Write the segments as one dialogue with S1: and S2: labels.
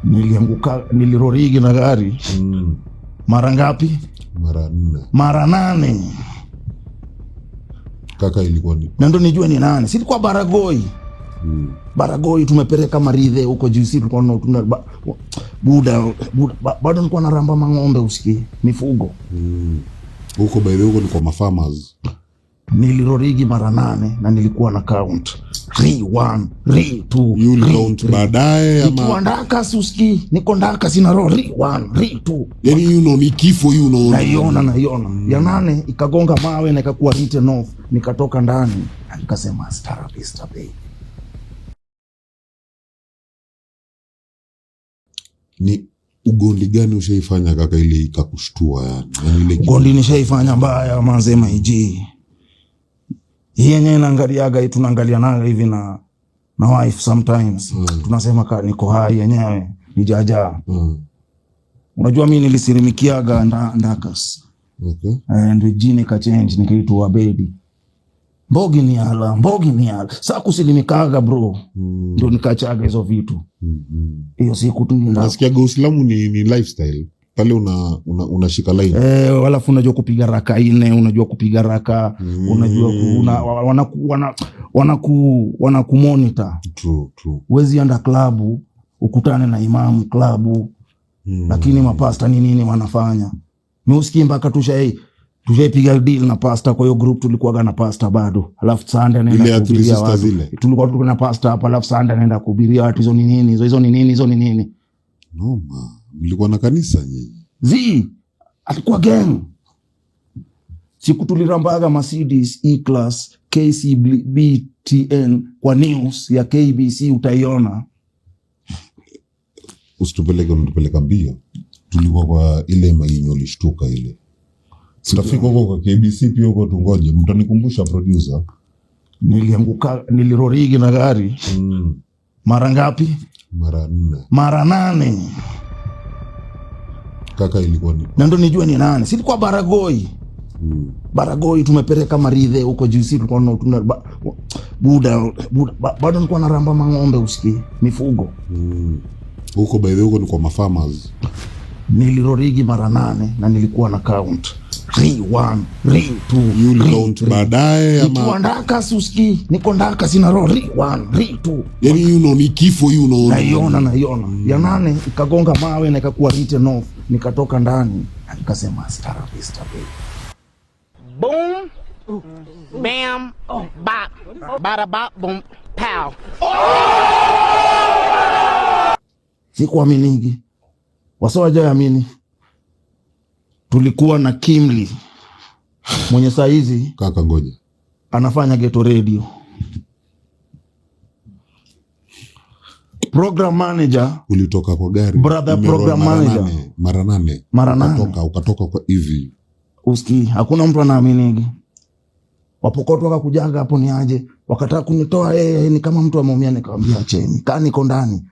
S1: Nilianguka, nilirorigi na gari. Mara ngapi? Mara 8.
S2: Kaka ilikuwa ni?
S1: Na ndo nijue ni nani. Silikuwa Baragoi. Baragoi tumepeleka Marithe huko juzi, tulikuwa buda bado nilikuwa naramba mang'ombe usikie, mifugo.
S2: Huko by the way ni kwa mafarmers.
S1: Nilirorigi mara 8 na nilikuwa na count 3 1 3 2.
S2: You count baadaye ama
S1: nikiwa ndaka usikie, niko ndaka sina roho 3 1 3 2.
S2: Yani you know ni kifo you know.
S1: Naiona. Ya 8 ikagonga mawe na ikakuwa written off, nikatoka ndani nikasema therapist baby.
S2: Ni ugondi gani ushaifanya kaka ile ikakushtua yani ile
S1: ugondi nishaifanya mbaya manzema iji yenyewe naangaliaga, tunaangalia naga hivi na wife sometimes. Tunasema niko hai yenyewe ni jaja. Unajua mimi nilisirimikiaga ndakas.
S2: Okay.
S1: And jini ka change nikaitwa baby. Mbogi ni ala. Sasa kusilimikaga bro. Ndio nikachaga hizo vitu. Hiyo siku tu
S2: nasikia Uislamu ni lifestyle. Pale unashika line.
S1: Walafu unajua kupiga raka 4, unajua kupiga raka, unajua wanaku monitor.
S2: True.
S1: Wezi anda klabu, ukutane na imamu klabu. Lakini mapasta ni nini wanafanya? Mimi usikii mpaka tushaipiga deal na pasta, kwa hiyo group tulikuwa na pasta bado. Alafu Sunday anaenda kuhubiria watu. Tulikuwa na pasta hapa, alafu Sunday anaenda kuhubiria watu. Hizo ni nini?
S2: Noma. Mlikuwa na kanisa nyinyi?
S1: Alikuwa gang. Siku tulirambaga Mercedes E-Class KCBTN kwa news ya KBC utaiona.
S2: Usitupeleka mbio. Tulikuwa kwa ile mainyo lishtuka ile. Sitafika huko kwa KBC pia huko tungoje. Mtanikumbusha producer.
S1: Nilianguka, nilirorigi na gari. Mara ngapi? Mara 8.
S2: Kaka ilikuwa ni?
S1: Na ndo nijue ni nani. Silikuwa Baragoi. Baragoi tumepeleka Marithe huko juzi, tulikuwa buda bado nilikuwa naramba mang'ombe usikie, mifugo.
S2: Huko by the way ni kwa mafarmers.
S1: Nilirorigi mara 8 na nilikuwa na count 3 1 3 2.
S2: You count baadaye ama
S1: nikiwa ndaka usikie, niko ndaka sina roho 3 1 3 2.
S2: Yani you know ni kifo you know.
S1: Naiona. Ya 8 ikagonga mawe na ikakuwa written off, nikatoka ndani nikasema therapist baby.
S3: Boom, bam, bop, bada bop, boom, pow.
S1: Sikuaminigi. Wasowajaamini. Tulikuwa na Kimli mwenye saa hizi
S2: kaka ngoja
S1: anafanya Ghetto Radio. Program manager.
S2: Ulitoka kwa gari.
S1: Brother program manager.
S2: Mara 8. Ukatoka kwa hivi.
S1: Uski, hakuna mtu anaaminigi. Wapokoto wakakujaga hapo ni aje. Wakataka kunitoa ni kama mtu ameumia, nikamwambia acheni. Kaa niko ndani.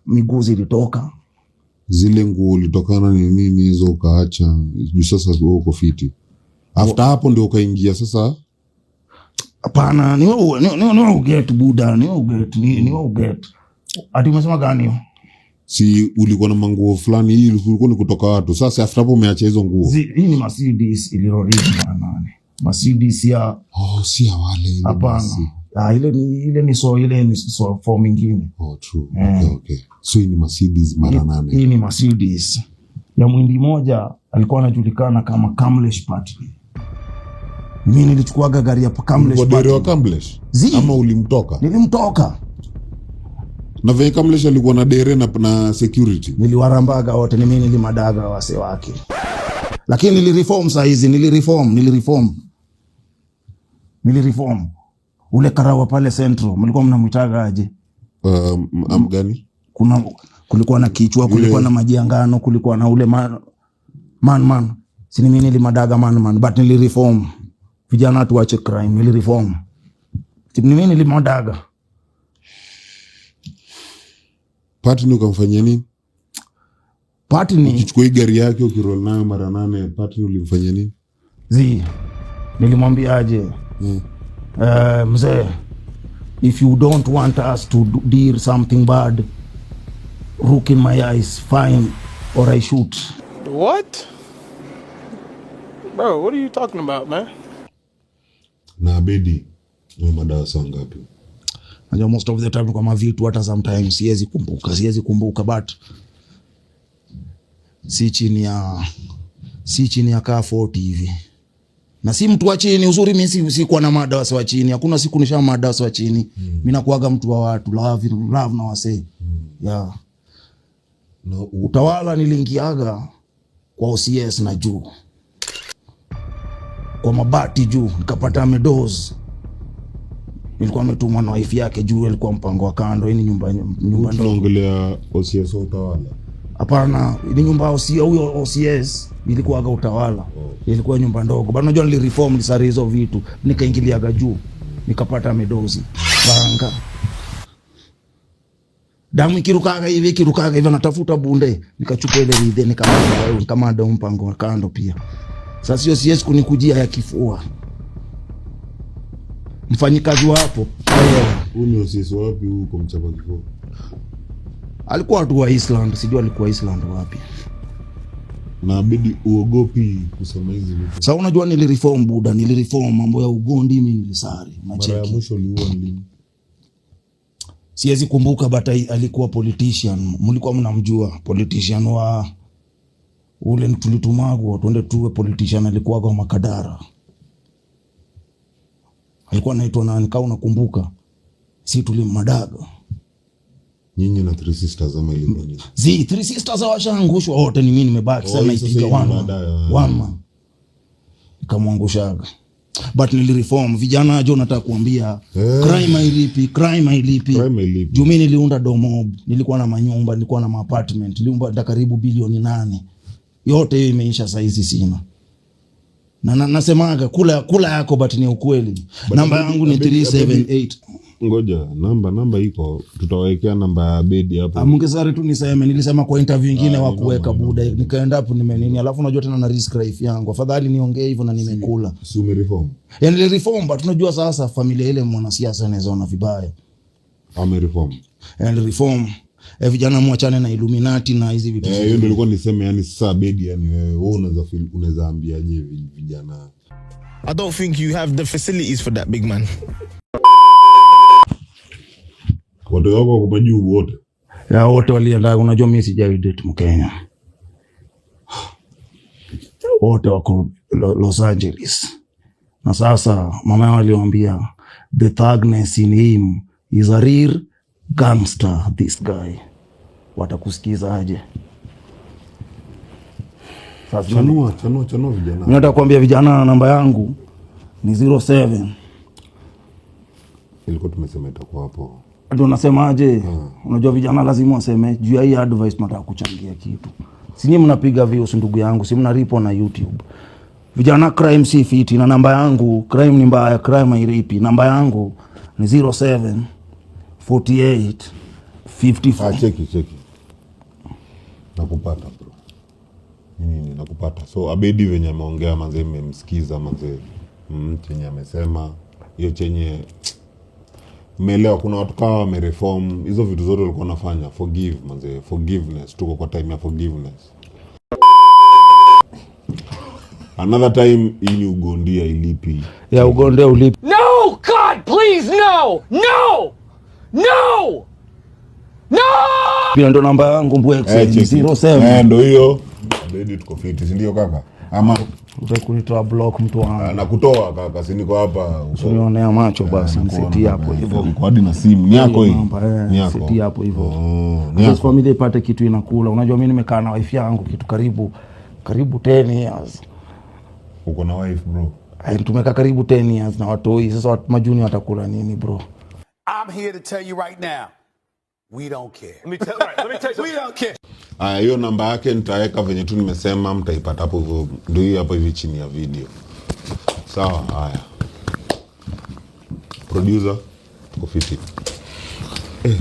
S1: Miguu zilitoka.
S2: Zile nguo ulitokana ni nini hizo ukaacha? Juu sasa uko fiti. After hapo ndio ukaingia sasa?
S1: Hapana, ni wewe uget buda, ni wewe uget. Ati umesema gani hiyo?
S2: Si ulikuwa na manguo fulani, hii ulikuwa ni kutoka watu. Sasa after hapo umeacha hizo nguo.
S1: Hii ni Mercedes iliroriki bana. Mercedes ya
S2: si ya wale ile.
S1: Hapana. Ile ni so form nyingine.
S2: True. Okay. So hii ni Mercedes mara 8.
S1: Hii ni Mercedes. Ya mwindi moja alikuwa anajulikana kama Kamlesh Party. Mimi nilichukuaga gari ya Kamlesh Party.
S2: Wa Kamlesh? Ama ulimtoka?
S1: Nilimtoka.
S2: Na vile Kamlesh alikuwa na dere na security.
S1: Niliwarambaga wote, ni mimi nilimadaga wase wake. Lakini nilireform saa hizi, nilireform. Ule karawa pale Central, mlikuwa mnamuitaga aje?
S2: Gani?
S1: Kulikuwa na kichwa, kulikuwa na majiangano, kulikuwa na ule man. Si mimi nilimadaga man, but nilireform. Vijana tuache crime, nilireform. Si mimi nilimadaga.
S2: Partner ukamfanyia nini?
S1: Partner
S2: ukichukua gari yake ukiroll nayo mara 8, partner ulimfanyia nini?
S1: Nilimwambia aje? Mzee, if you don't want us to do something bad, Rook in my eyes, fine, or I shoot.
S3: What? Bro, what are you talking about, man?
S2: Na Abedi ni madawa saa ngapi?
S1: Najua most of the time kwa mavitu hata sometimes siwezi kumbuka but si chini ya kaa 40 hivi. Na si mtu wa chini, uzuri mimi si kwa na madawa wa chini. Hakuna siku nisha madawa wa chini. Mimi nakuaga mtu wa watu, love na wasee. Yeah.
S2: No,
S1: utawala nilingiaga kwa OCS na juu. Kwa mabati juu, nikapata medoz. Nilikuwa nimetumwa na wife yake juu, ilikuwa mpango wa kando, hii ni nyumba ndogo.
S2: Tunaongelea OCS utawala.
S1: Hapana, ni nyumba huyo OCS ilikuwa utawala. Ilikuwa nyumba ndogo. Bado unajua nilireform nisari hizo vitu, nikaingiliaga juu. Nikapata medozi. Banga. Damu ikirukaga hivi natafuta bunde, nikachukua ile ridhe nikamada mpango wa kando pia. Sasa sio OCS kunikujia ya kifua. Mfanyikazi wapo.
S2: Huyo OCS wapi huko mchapa kifua?
S1: Alikuwa tu wa Iceland, sijui alikuwa Iceland wapi.
S2: Na Abedi uogopi kusema hizi vitu.
S1: Sasa unajua nilireform buda, nilireform mambo ya ugondi mimi nilisari.
S2: Mara ya mwisho uliua lini?
S1: Siwezi kumbuka but alikuwa politician. Mlikuwa mnamjua politician wa ule tulitumagwa tuende tuwe politician, alikuwa kwa Makadara. Alikuwa anaitwa nani kama unakumbuka? Si tulimadaga.
S2: Nyinyi na Three Sisters ama ile nyingine?
S1: Three Sisters washaangushwa wote, ni mimi nimebaki sasa naipiga one man. Nikamwangushaga. But nilireform vijana ajo nataka kuambia crime hailipi. Juu mimi niliunda Domob, nilikuwa na manyumba, nilikuwa na apartment, niliumba karibu bilioni 8. Yote hiyo imeisha saa hizi sina. Na nasemaga kula yako but ni ukweli. Namba yangu ni 378.
S2: Ngoja, namba iko, tutawekea namba ya Abedi hapo.
S1: Mungesari tu nilisema kwa interview nyingine wa kuweka buda, nikaenda hapo nimenini, alafu unajua tena na risk life yangu. Afadhali niongee hivyo na nimekula.
S2: Si umereform?
S1: Yani nilireform but tunajua sasa familia ile mwanasiasa anaweza ona vibaya.
S2: Amereform.
S1: Yani reform. Vijana muachane na Illuminati na hizi vitu.
S2: Hiyo ndio nilikuwa niseme, yani sasa Abedi, yani wewe unaweza ambiaje vijana?
S4: I don't think you have the facilities for that, big man.
S2: Watu wako kwa juu wote.
S1: Ya wote walienda, unajua mimi sijawahi date Mkenya. Wote wako Los Angeles. Na sasa mama yao aliwaambia the thugness in him is a real gangster, this guy. Watakusikiza aje?
S2: Sasa chanua vijana.
S1: Mimi nataka kuambia vijana namba yangu ni 07.
S2: Ilikuwa tumesema itakuwa hapo.
S1: Ndio nasemaje? Unajua vijana lazima waseme juu ya hii advice, nataka kuchangia kitu. Si nyinyi mnapiga views ndugu yangu, si mnaripo na YouTube. Vijana, crime si fiti, na namba yangu crime ni mbaya, crime hairipi. Namba yangu ni 07 48 54.
S2: Cheki. Nakupata bro. Mimi nakupata. So Abedi venye ameongea manze, mmemsikiza manze. Chenye amesema, hiyo chenye umeelewa. Kuna watu kama wamereform hizo vitu zote walikuwa wanafanya. Forgive manze, forgiveness. Tuko kwa time ya forgiveness. Another time ini ugondia ilipi.
S1: Ya ugondia ulipi.
S3: No, God, please, no!
S1: Pia ndo namba yangu mbweke 07.
S2: Ndo hiyo. Abedi tuko fiti, si ndio kaka? Ama
S1: utakunitoa block mtu wangu.
S2: Nakutoa kaka, si niko hapa.
S1: Usionea macho basi, niseti hapo hivyo.
S2: Niko hadi na simu ni yako hii.
S1: Ni yako. Niseti hapo hivyo. Sasa familia ipate kitu inakula. Unajua mimi nimekaa na wife yangu kitu karibu 10 years.
S2: Uko na wife bro?
S1: Tumekaa karibu 10 years na watoi. Sasa majuni watakula nini bro?
S5: I'm here to tell you right now, we don't care.
S3: Let me tell you,
S5: We don't care.
S2: Hiyo namba yake nitaweka venye tu nimesema, mtaipata hapo hivyo. Ndio hiyo hapo hivi chini ya video. Sawa, haya. Producer, tuko fiti.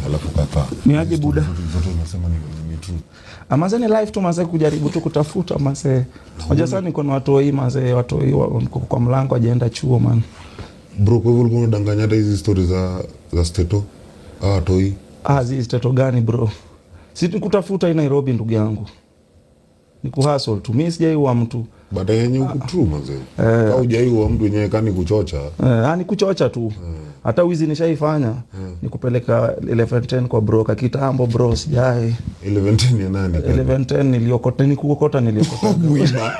S2: Alafu kaka.
S1: Ni aje buda?
S2: Zote unasema ni tu.
S1: Amazeni live tu mazee, kujaribu tu kutafuta mazee. Unajua sana niko na watoi mazee, watoi wako kwa mlango ajaenda chuo man.
S2: Bro, kwa hivyo ulikuwa unadanganya hata hizi stories za Steto? Toi.
S1: Hizi Steto gani bro? Si nikutafuta hii Nairobi ndugu yangu. Ni kuhustle tu. Mimi sijaiua mtu.
S2: Bata yenye uko true manze. Au hujaiua mtu yenyewe kani kuchocha.
S1: Ni kuchocha tu. Hata wizi nishaifanya. Ni kupeleka 1110 kwa broker kitambo bro sijai.
S2: 1110 ya nani?
S1: 1110 niliokota Mwiba.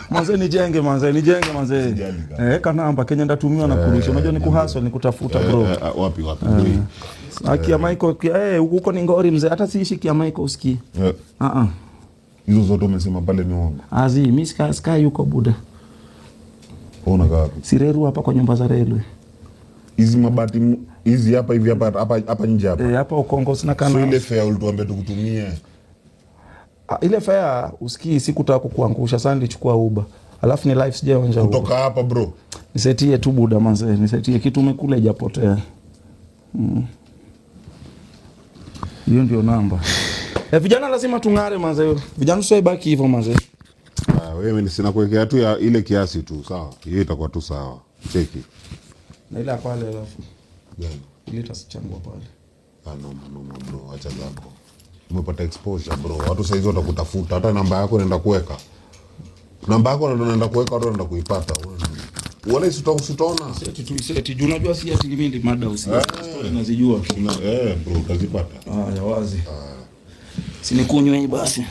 S1: Manze nijenge manze. Kanamba Kenya ndatumiwa na kurusha. Unajua ni kuhustle ni kutafuta bro.
S2: Wapi?
S1: Kia Michael huko ni ngori mzee, hata siishi kia Michael usikii.
S2: Hizo zote umesema pale ni uongo.
S1: Azi mimi sky yuko buda.
S2: Ona gapi?
S1: Sireru hapa kwa nyumba za railway.
S2: Hizi mabati hizi hapa hivi hapa nje hapa.
S1: Hapa Ukongo sina kana.
S2: So ile fare ulituambia tukutumie.
S1: Ile fare usikii sikutaka kukuangusha sana nilichukua Uber. Alafu ni life sijaonja Uber.
S2: Kutoka hapa bro.
S1: Nisetie tu buda manze, nisetie kitu umekula ijapotea. Hiyo ndio namba. Vijana lazima tungare manze. Vijana usibaki hivyo manze.
S2: Wewe sina kuwekea tu ya ile kiasi tu, sawa? Hiyo itakuwa tu sawa. Cheki.
S1: Na ile pale alafu.
S2: Gani?
S1: Ile tasichangua pale.
S2: No bro, acha zako. Umepata exposure bro. Watu saizi watakutafuta, hata namba yako naenda kuweka. Namba yako naenda kuweka, watu wanaenda kuipata. Wala usitaona.
S1: Seti tu unajua si ati mimi mada usiye. Unazijua tu.
S2: Bro, utazipata.
S1: Ya wazi. Sinikunywe basi.